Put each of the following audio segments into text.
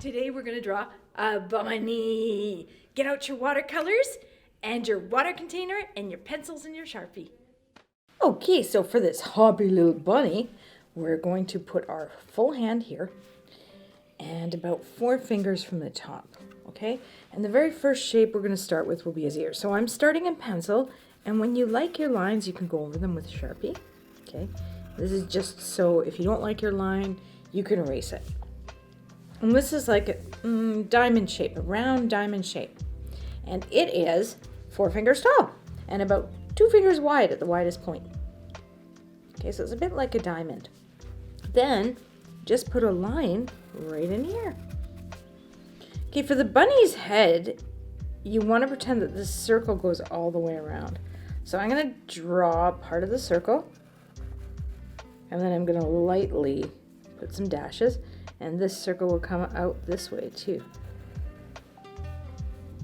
Today we're going to draw a bunny. Get out your watercolors and your water container and your pencils and your Sharpie. Okay, so for this Hoppy little bunny, we're going to put our full hand here and about 4 fingers from the top, okay? And the very first shape we're going to start with will be his ear. So I'm starting in pencil, and when you like your lines, you can go over them with Sharpie, okay? This is just so if you don't like your line, you can erase it. And this is like a diamond shape, a round diamond shape. And it is 4 fingers tall and about 2 fingers wide at the widest point. Okay, so it's a bit like a diamond. Then just put a line right in here. Okay, for the bunny's head, you want to pretend that this circle goes all the way around. So I'm going to draw part of the circle, and then I'm going to lightly put some dashes. And this circle will come out this way too.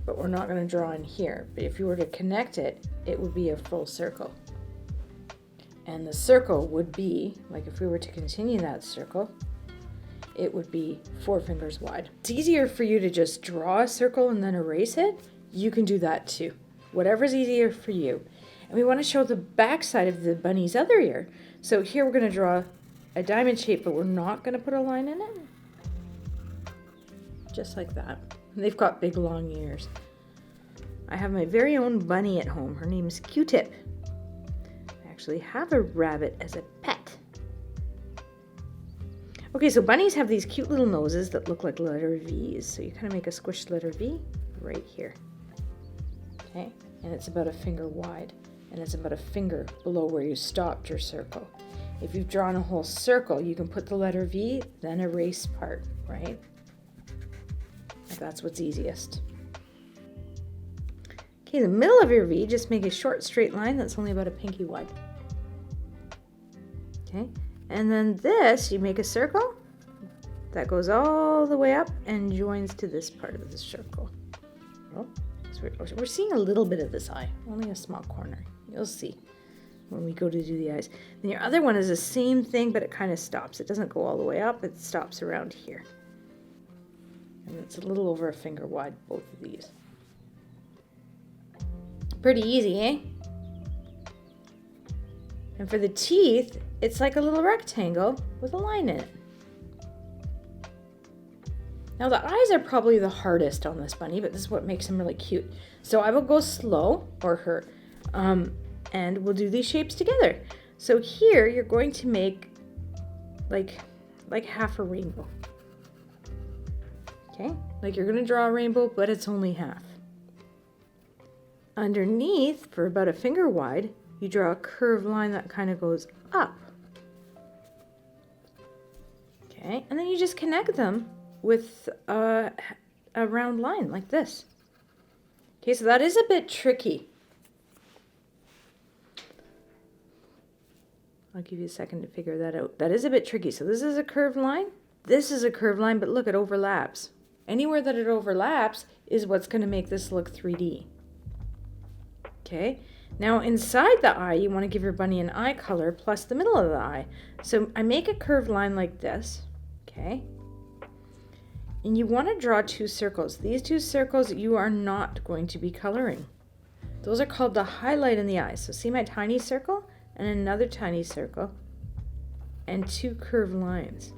But we're not going to draw in here. But if you were to connect it, it would be a full circle. And the circle would be, like if we were to continue that circle, it would be 4 fingers wide. It's easier for you to just draw a circle and then erase it. You can do that too. Whatever's easier for you. And we want to show the back side of the bunny's other ear. So here we're going to draw a diamond shape, but we're not going to put a line in it. Just like that. And they've got big long ears. I have my very own bunny at home. Her name is Q-Tip. I actually have a rabbit as a pet. Okay, so bunnies have these cute little noses that look like letter V's. So you kind of make a squished letter V right here. Okay, and it's about a finger wide. And it's about a finger below where you stopped your circle. If you've drawn a whole circle, you can put the letter V, then erase part, right? That's what's easiest. Okay, the middle of your V, just make a short straight line that's only about a pinky wide. Okay, and then this, you make a circle that goes all the way up and joins to this part of the circle. Oh, so we're seeing a little bit of this eye, only a small corner. You'll see when we go to do the eyes. Then your other one is the same thing, but it kind of stops. It doesn't go all the way up, it stops around here. And it's a little over a finger wide, both of these. Pretty easy, eh? And for the teeth, it's like a little rectangle with a line in it. Now the eyes are probably the hardest on this bunny, but this is what makes him really cute. So I will go slow, or her, and we'll do these shapes together. So here you're going to make like half a rainbow. Okay, like you're going to draw a rainbow, but it's only half. Underneath, for about a finger wide, you draw a curved line that kind of goes up. Okay, and then you just connect them with a round line like this. Okay, so that is a bit tricky. I'll give you a second to figure that out. That is a bit tricky. So this is a curved line. This is a curved line, but look, it overlaps. Anywhere that it overlaps is what's going to make this look 3D. Okay, now inside the eye, you want to give your bunny an eye color plus the middle of the eye. So I make a curved line like this, okay? And you want to draw 2 circles. These 2 circles you are not going to be coloring. Those are called the highlight in the eye. So see my tiny circle and another tiny circle and 2 curved lines.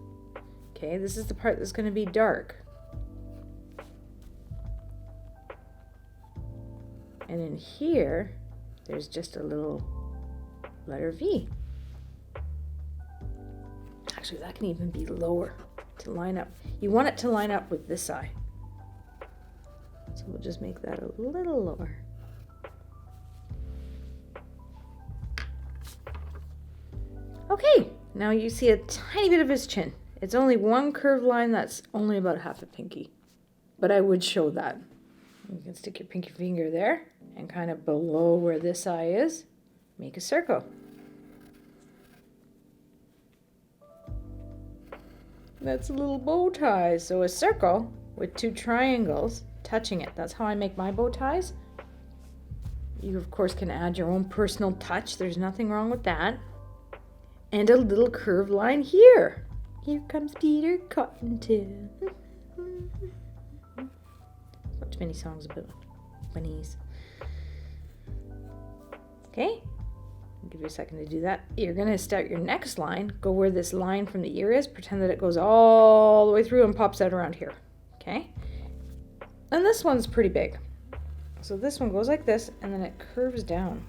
Okay, this is the part that's going to be dark. And in here, there's just a little letter V. Actually, that can even be lower to line up. You want it to line up with this eye. So we'll just make that a little lower. Okay, now you see a tiny bit of his chin. It's only one curved line that's only about half a pinky. But I would show that. You can stick your pinky finger there and kind of below where this eye is, make a circle. That's a little bow tie. So a circle with 2 triangles touching it. That's how I make my bow ties. You, of course, can add your own personal touch. There's nothing wrong with that. And a little curved line here. Here comes Peter Cottontail. many songs about bunnies. Okay, I'll give you a second to do that. You're going to start your next line, go where this line from the ear is, pretend that it goes all the way through and pops out around here. Okay, and this one's pretty big. So this one goes like this, and then it curves down.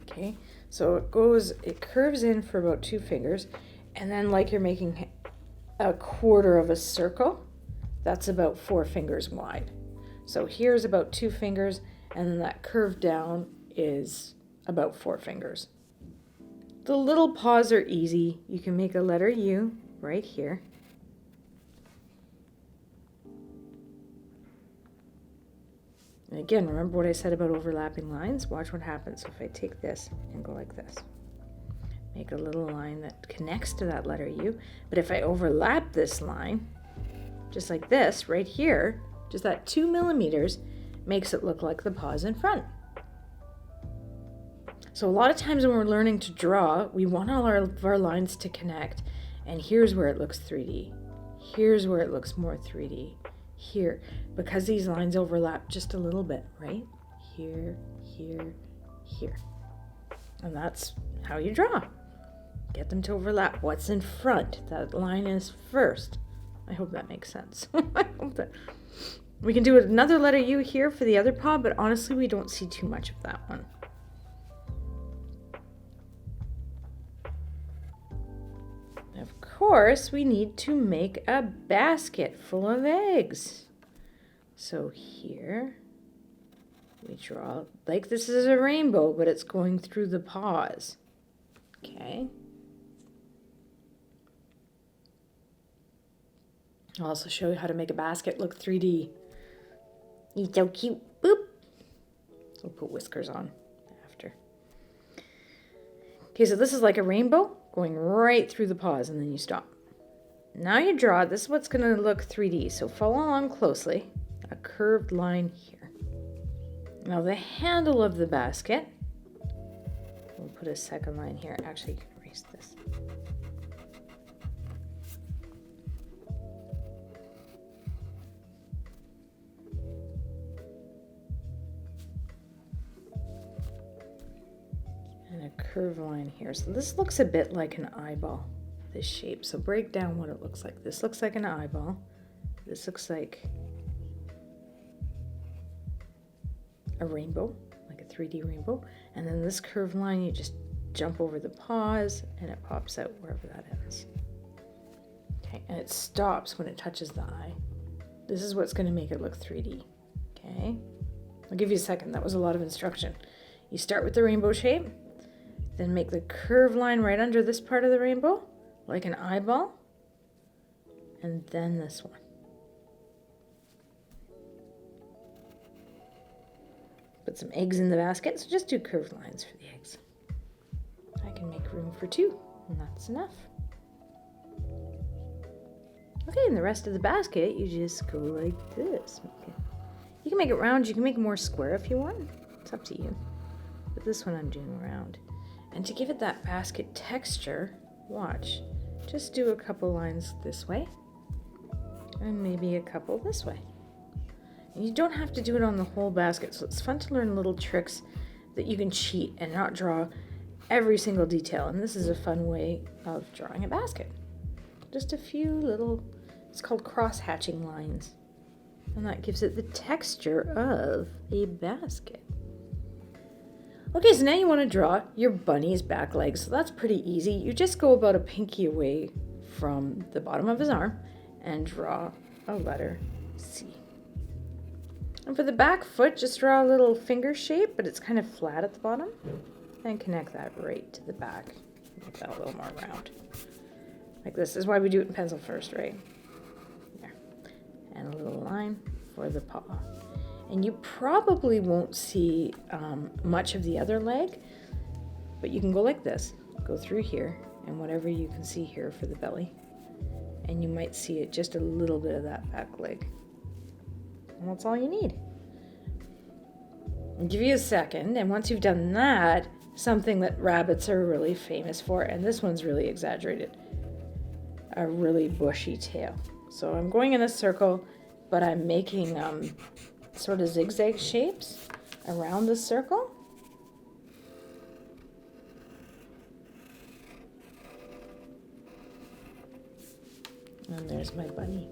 Okay, so it curves in for about 2 fingers, and then like you're making a quarter of a circle, that's about 4 fingers wide. So here's about 2 fingers, and then that curve down is about 4 fingers. The little paws are easy. You can make a letter U right here. And again, remember what I said about overlapping lines? Watch what happens. So if I take this and go like this, make a little line that connects to that letter U. But if I overlap this line, just like this, right here, just that 2 millimeters makes it look like the paws in front. So a lot of times when we're learning to draw, we want all of our lines to connect. And here's where it looks 3D. Here's where it looks more 3D. Here, because these lines overlap just a little bit, right? Here, here, here. And that's how you draw. Get them to overlap. What's in front? That line is first. I hope that makes sense. I hope that. We can do another letter U here for the other paw, but honestly, we don't see too much of that one. Of course, we need to make a basket full of eggs. So here we draw like this is a rainbow, but it's going through the paws. Okay. I'll also show you how to make a basket look 3D. It's so cute. Boop. So we'll put whiskers on after. Okay, so this is like a rainbow going right through the paws, and then you stop. Now you draw. This is what's going to look 3D. So follow along closely. A curved line here. Now the handle of the basket, we'll put a second line here. Actually, you can erase this. And a curved line here. So this looks a bit like an eyeball, this shape. So break down what it looks like. This looks like an eyeball. This looks like a rainbow, like a 3D rainbow. And then this curved line, you just jump over the paws and it pops out wherever that ends. Okay, and it stops when it touches the eye. This is what's going to make it look 3D. Okay, I'll give you a second. That was a lot of instruction. You start with the rainbow shape, then make the curved line right under this part of the rainbow, like an eyeball, and then this one. Put some eggs in the basket, so just do curved lines for the eggs. I can make room for 2, and that's enough. Okay, and the rest of the basket, you just go like this. You can make it round, you can make it more square if you want. It's up to you. But this one I'm doing round. And to give it that basket texture, watch. Just do a couple lines this way, and maybe a couple this way. You don't have to do it on the whole basket, so it's fun to learn little tricks that you can cheat and not draw every single detail. And this is a fun way of drawing a basket. Just a few little, it's called cross-hatching lines. And that gives it the texture of a basket. Okay, so now you want to draw your bunny's back legs. So that's pretty easy. You just go about a pinky away from the bottom of his arm and draw a letter C. And for the back foot, just draw a little finger shape, but it's kind of flat at the bottom. And connect that right to the back. Make that a little more round. Like this is why we do it in pencil first, right? There. And a little line for the paw. And you probably won't see much of the other leg, but you can go like this. Go through here, and whatever you can see here for the belly. And you might see it just a little bit of that back leg. And that's all you need. I'll give you a second, and once you've done that, something that rabbits are really famous for, and this one's really exaggerated, a really bushy tail. So I'm going in a circle, but I'm making sort of zigzag shapes around the circle. And there's my bunny.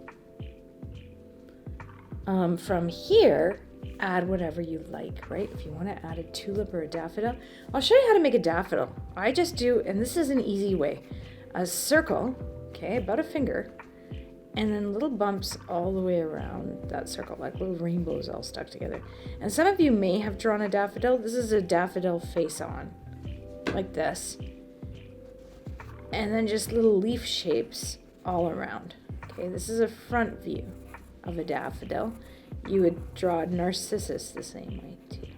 From here, add whatever you like, right? If you want to add a tulip or a daffodil, I'll show you how to make a daffodil. I just do, and this is an easy way, a circle, okay, about a finger, and then little bumps all the way around that circle, like little rainbows all stuck together. And some of you may have drawn a daffodil. This is a daffodil face on, like this. And then just little leaf shapes all around. Okay, this is a front view of a daffodil. You would draw a narcissus the same way too.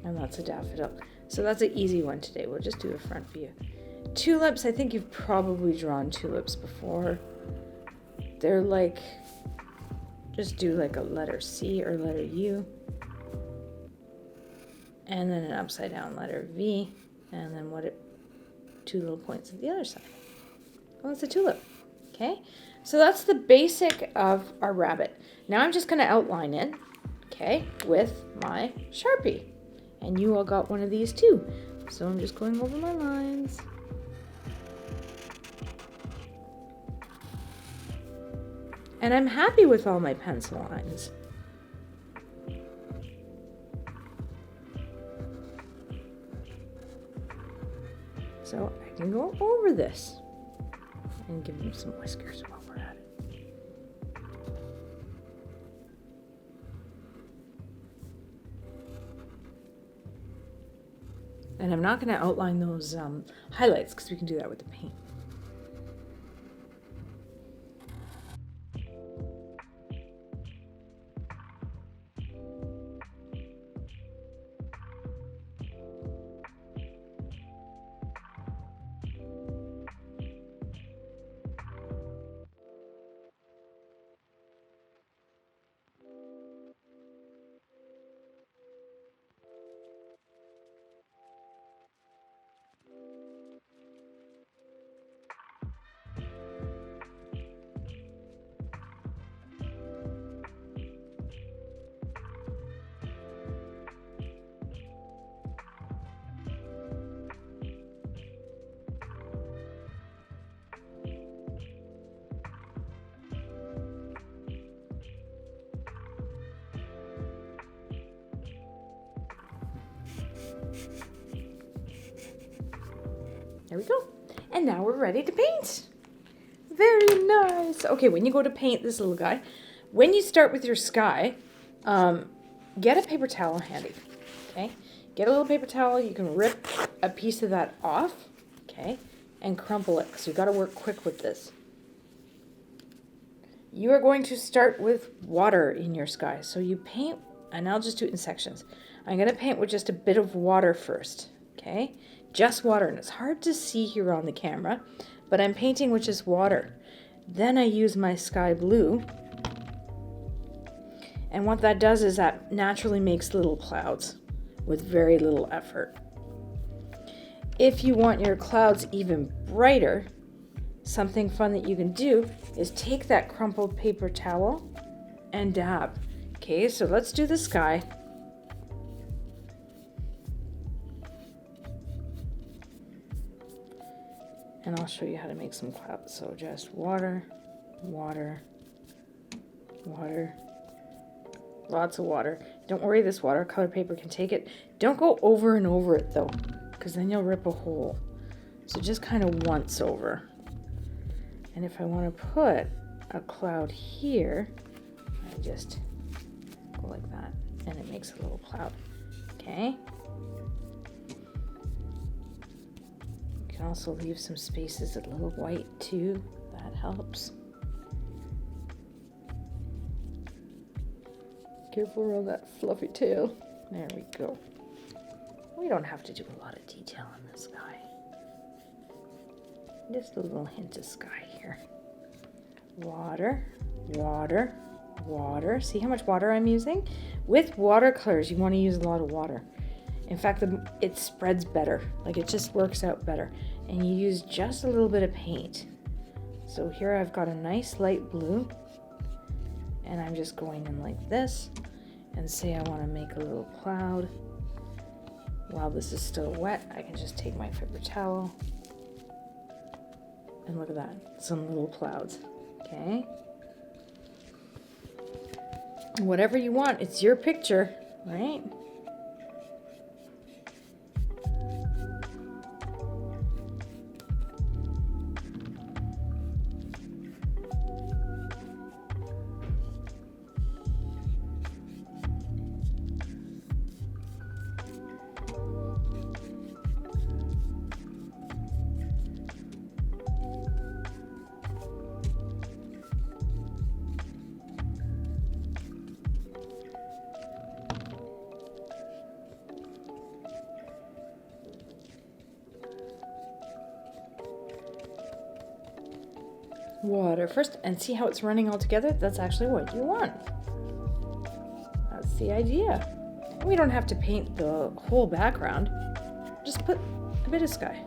And that's a daffodil. So that's an easy one today. We'll just do a front view. Tulips, I think you've probably drawn tulips before. They're like, just do like a letter C or letter U. And then an upside down letter V. And then two little points at the other side. Well, it's a tulip. Okay, so that's the basic of our rabbit. Now I'm just going to outline it, okay, with my Sharpie. And you all got one of these too. So I'm just going over my lines. And I'm happy with all my pencil lines. So I can go over this and give them some whiskers while we're at it. And I'm not going to outline those highlights because we can do that with the paint. There we go. And now we're ready to paint. Very nice. Okay, when you go to paint this little guy, when you start with your sky, get a paper towel handy, okay? Get a little paper towel. You can rip a piece of that off, okay, and crumple it because you've got to work quick with this. You are going to start with water in your sky. So you paint, and I'll just do it in sections. I'm going to paint with just a bit of water first, okay? Just water, and it's hard to see here on the camera, but I'm painting with just water. Then I use my sky blue, and what that does is that naturally makes little clouds with very little effort. If you want your clouds even brighter, something fun that you can do is take that crumpled paper towel and dab. Okay, so let's do the sky. And I'll show you how to make some clouds. So just water, water, water, lots of water. Don't worry, this watercolor paper can take it. Don't go over and over it though, because then you'll rip a hole. So just kind of once over. And if I want to put a cloud here, I just go like that, and it makes a little cloud. Okay. You can also leave some spaces a little white too. That helps. Careful around that fluffy tail. There we go. We don't have to do a lot of detail on this guy. Just a little hint of sky here. Water, water, water. See how much water I'm using? With watercolors, you want to use a lot of water. In fact, it spreads better. Like it just works out better. And you use just a little bit of paint So here I've got a nice light blue, and I'm just going in like this, and say I want to make a little cloud. While this is still wet, I can just take my paper towel, and look at that, some little clouds, okay? Whatever you want, it's your picture, right? Water first, and see how it's running all together? That's actually what you want. That's the idea. We don't have to paint the whole background. Just put a bit of sky.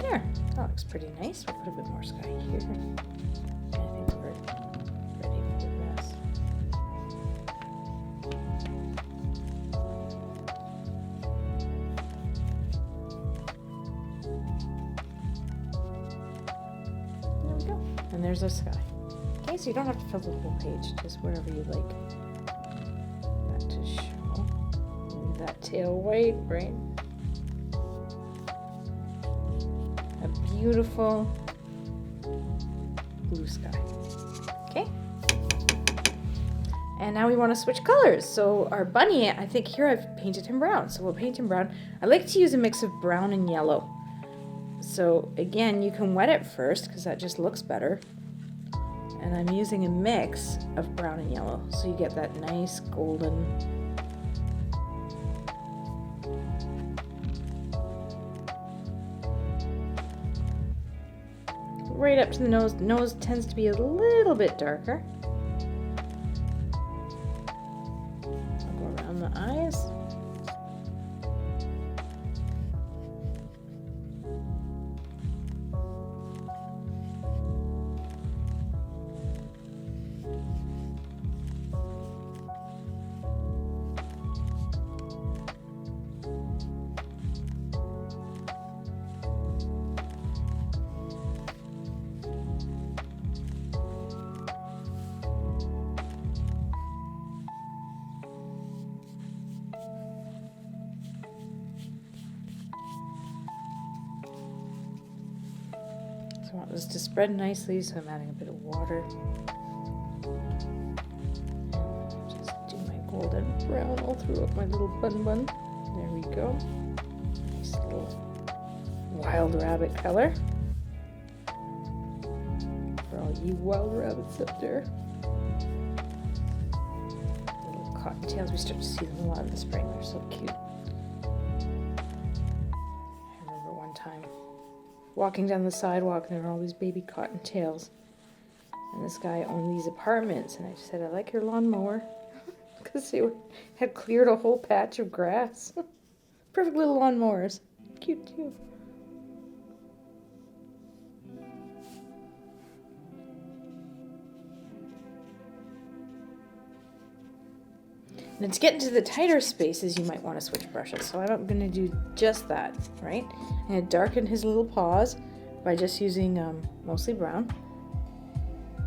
There, that looks pretty nice. We'll put a bit more sky here. I think we're ready for the rest. There we go. And there's our sky. Okay, so you don't have to fill the whole page, just wherever you like that to show. Leave that tail white, right? A beautiful blue sky. Okay. And now we want to switch colors. So our bunny, I think here I've painted him brown. So we'll paint him brown. I like to use a mix of brown and yellow. So again, you can wet it first because that just looks better. And I'm using a mix of brown and yellow. So you get that nice golden right up to the nose. The nose tends to be a little bit darker. I'll go around the eyes. I want this to spread nicely, so I'm adding a bit of water. Just do my golden brown all throughout my little bun. There we go. Nice little wild rabbit color. For all you wild rabbits up there. Little cottontails, we start to see them a lot in the spring. They're so cute. I remember one time walking down the sidewalk, and there were all these baby cottontails. And this guy owned these apartments, and I just said, I like your lawnmower. Because they had cleared a whole patch of grass. Perfect little lawnmowers. Cute too. And to get into the tighter spaces, you might want to switch brushes. So I'm going to do just that, right? I'm going to darken his little paws by just using mostly brown.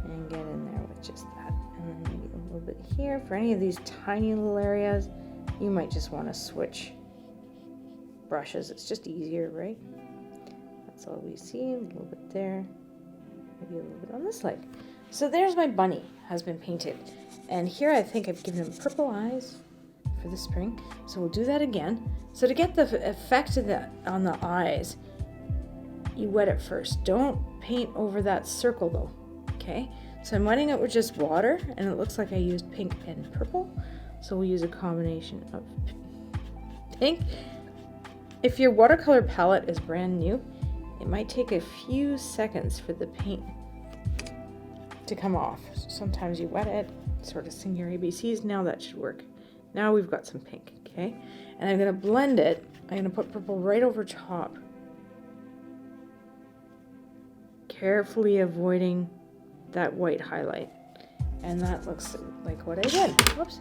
And get in there with just that. And then maybe a little bit here. For any of these tiny little areas, you might just want to switch brushes. It's just easier, right? That's all we see. A little bit there. Maybe a little bit on this side. So there's my bunny, has been painted. And here I think I've given him purple eyes for the spring. So we'll do that again. So to get the effect of on the eyes, you wet it first. Don't paint over that circle though, okay? So I'm wetting it with just water, and it looks like I used pink and purple. So we'll use a combination of pink. If your watercolor palette is brand new, it might take a few seconds for the paint to come off. Sometimes you wet it, sort of sing your ABCs. Now that should work. Now we've got some pink, okay? And I'm gonna blend it. I'm gonna put purple right over top, carefully avoiding that white highlight. And that looks like what I did. Whoops.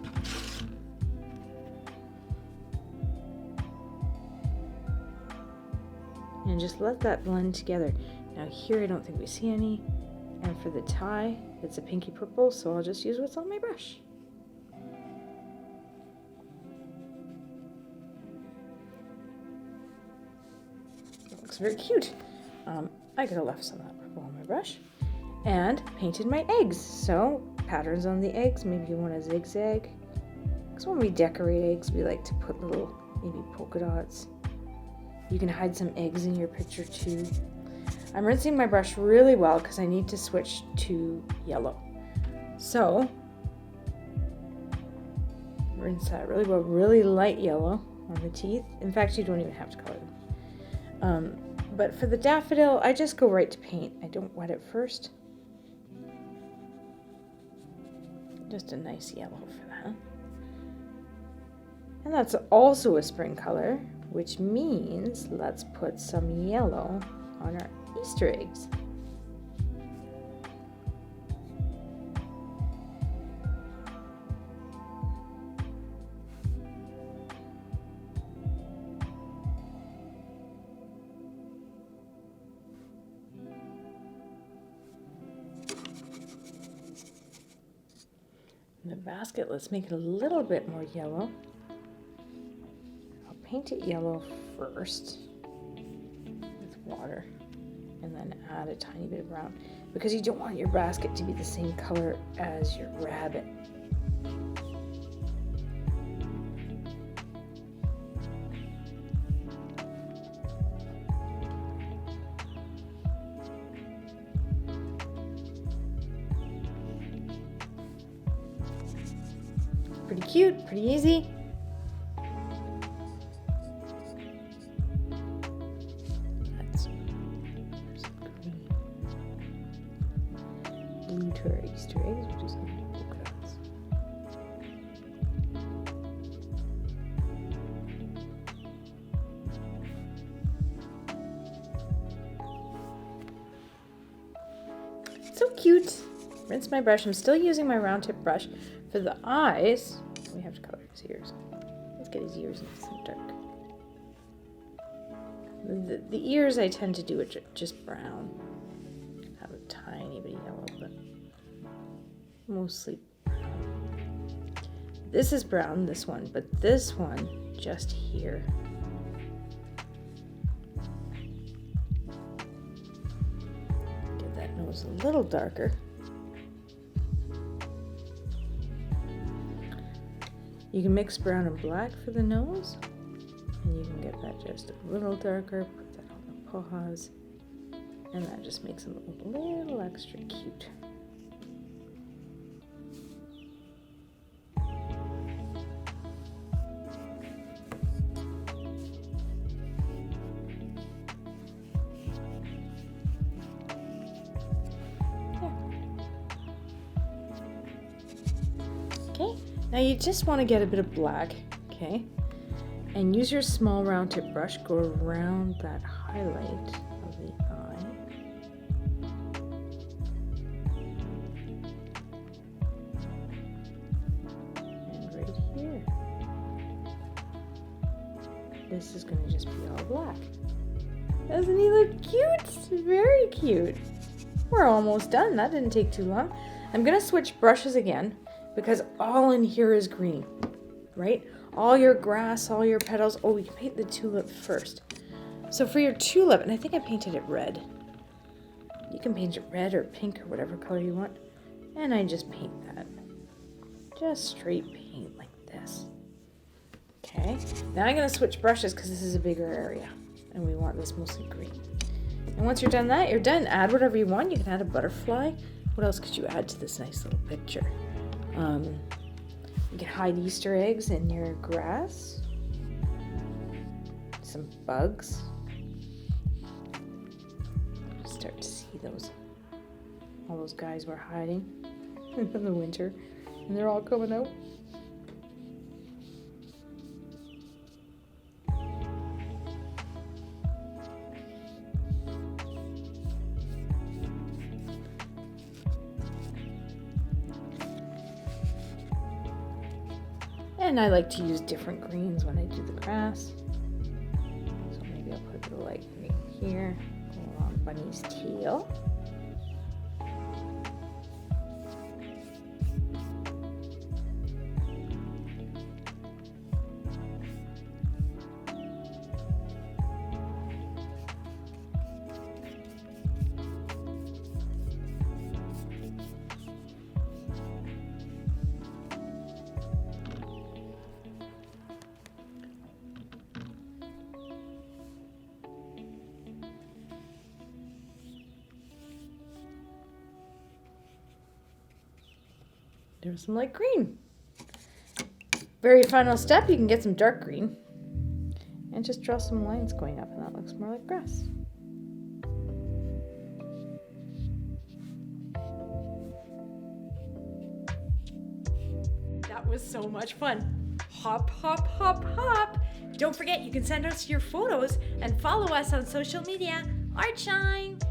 And just let that blend together. Now here I don't think we see any. And for the tie, it's a pinky purple, so I'll just use what's on my brush. It looks very cute. I could have left some of that purple on my brush. And painted my eggs. So patterns on the eggs, maybe you want a zigzag. Because when we decorate eggs, we like to put little maybe polka dots. You can hide some eggs in your picture too. I'm rinsing my brush really well because I need to switch to yellow. So rinse that really well, really light yellow on the teeth. In fact, you don't even have to color them. But for the daffodil, I just go right to paint. I don't wet it first. Just a nice yellow for that. And that's also a spring color, which means let's put some yellow on our Easter eggs. In the basket, let's make it a little bit more yellow. I'll paint it yellow first with water and then add a tiny bit of brown because you don't want your basket to be the same color as your rabbit. Pretty cute, pretty easy. That's green. Blue to our Easter eggs. We're just going to do polka dots. So cute. Rinse my brush. I'm still using my round tip brush. For the eyes, we have to color his ears. Let's get his ears nice and dark. The ears I tend to do it just brown. Have a tiny bit of yellow, but mostly brown. This is brown, this one, but this one just here. Get that nose a little darker. You can mix brown and black for the nose, and you can get that just a little darker, put that on the paws, and that just makes them a little extra cute. Okay. Now you just want to get a bit of black, okay? And use your small round tip brush, go around that highlight of the eye. And right here. This is going to just be all black. Doesn't he look cute? Very cute. We're almost done. That didn't take too long. I'm going to switch brushes again, because all in here is green, right? All your grass, all your petals. Oh, we can paint the tulip first. So for your tulip, and I think I painted it red. You can paint it red or pink or whatever color you want. And I just paint that. Just straight paint like this. Okay, now I'm going to switch brushes because this is a bigger area and we want this mostly green. And once you're done that, you're done. Add whatever you want. You can add a butterfly. What else could you add to this nice little picture? You can hide Easter eggs in your grass. Some bugs. Start to see those. All those guys were hiding in the winter. And they're all coming out. And I like to use different greens when I do the grass. So maybe I'll put the light green here, go along Bunny's tail. There's some light green. Very final step, you can get some dark green and just draw some lines going up, and that looks more like grass. That was so much fun. Hop, hop, hop, hop. Don't forget, you can send us your photos and follow us on social media. Artshine!